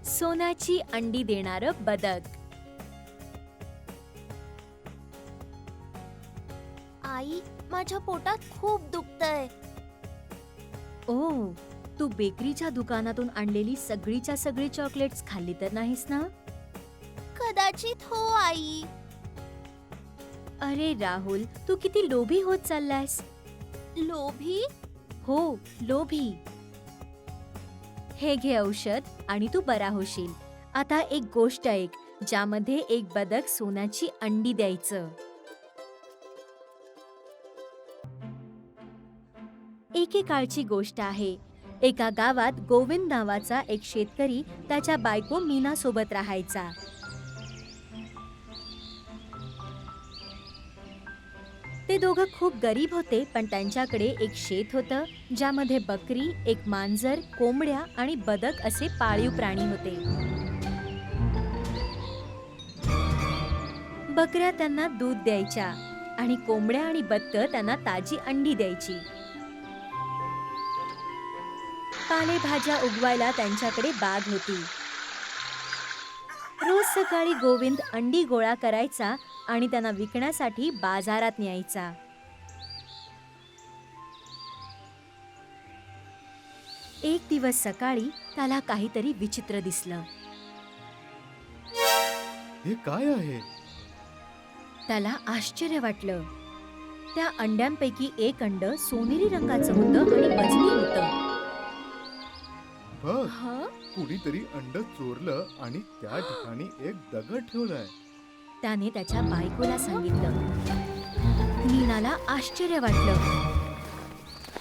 सोन्याची अंडी देणारं बदक. आई, माझ्या पोटात खूप दुखतंय. ओ, तू बेकरीच्या दुकानातून आणलेली सगळीच्या सगळी चॉकलेट्स खाल्ली तर नाहीस ना? कदाचित हो आई. अरे राहुल, तू किती लोभी होत चाललायस. लोभी? हो, लोभी. हे घे औषध आणि तू बरा होशील. आता एक गोष्ट ऐक, ज्यामध्ये एक बदक सोन्याची अंडी द्यायचं. एकेकाळची गोष्ट आहे. एका गावात गोविंद नावाचा एक शेतकरी त्याच्या बायको मीना सोबत राहायचा. ते दोघं खूप गरीब होते, पण त्यांच्याकडे एक शेत होतं ज्यामध्ये बकरी, एक मांजर, कोंबड्या आणि बदक असे पाळीव प्राणी होते. बकऱ्या त्यांना दूध द्यायच्या आणि कोंबड्या आणि बदकं त्यांना ताजी अंडी द्यायची. पालेभाज्या उगवायला त्यांच्याकडे बाग होती. रोज सकाळी गोविंद अंडी गोळा करायचा आणि त्यांना विकण्यासाठी बाजारात न्यायचा. एक दिवस सकाळी त्याला काहीतरी विचित्र दिसलं. हे काय आहे? त्याला आश्चर्य वाटलं. त्या अंड्यांपैकी एक अंड सोनेरी रंगाचं होतं आणि वजनी होतं. बघ, कुणीतरी अंड चोरलं आणि त्या ठिकाणी एक दगड ठेवलाय. त्याने त्याच्या बायकोला सांगितलं. मीनाला आश्चर्य वाटलं.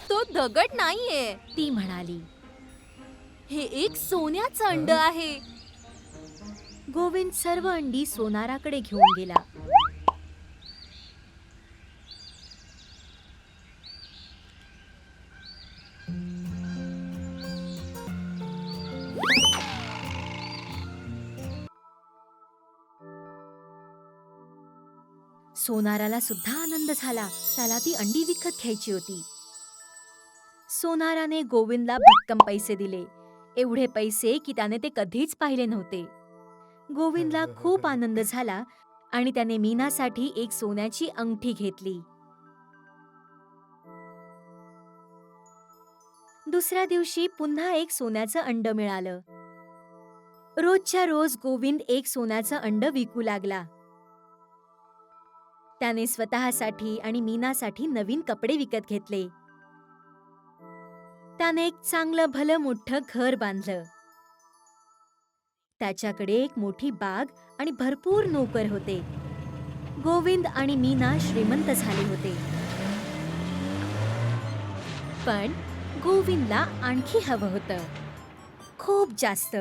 तो दगड नाहीये, ती म्हणाली, हे एक सोन्याचं अंड आहे. गोविंद सर्व अंडी सोनाराकडे घेऊन गेला. सोनाराला सुद्धा आनंद झाला. त्याला ती अंडी विकत घ्यायची होती. सोनाराने गोविंदला भक्कम पैसे दिले, एवढे पैसे की त्याने ते कधीच पाहिले नव्हते. गोविंदला खूप आनंद झाला आणि त्याने मीनासाठी एक सोन्याची अंगठी घेतली. दुसऱ्या दिवशी पुन्हा एक सोन्याचं अंड मिळालं. रोजच्या रोज गोविंद एक सोन्याचं अंड विकू लागला. त्याने स्वतःसाठी आणि मीनासाठी नवीन कपडे विकत घेतले. त्याने एक चांगलं भलं मोठं घर बांधलं. त्याच्याकडे एक मोठी बाग आणि भरपूर नोकर होते. गोविंद आणि मीना श्रीमंत झाले होते. पण गोविंदला आणखी हवं होतं, खूप जास्त.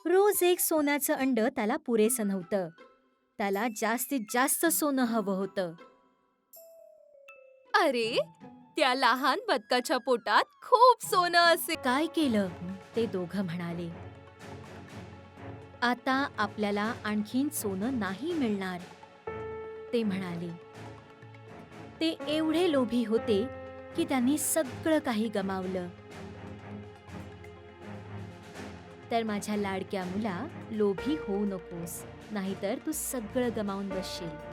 रोज एक सोन्याचं अंड त्याला पुरेसं नव्हतं. त्याला जास्तीत जास्त सोनं हवं होतं. अरे, त्या लहान बदकाच्या पोटात खूप सोनं असेल. काय केलं? ते दोघं म्हणाले. आता आपल्याला आणखीन सोनं नाही मिळणार, ते म्हणाले. ते एवढे लोभी होते की त्यांनी सगळं काही गमावलं. तर माझ्या लाडक्या मुला, लोभी होऊ नकोस, नाहीतर तू सगळं गमावून बसशील.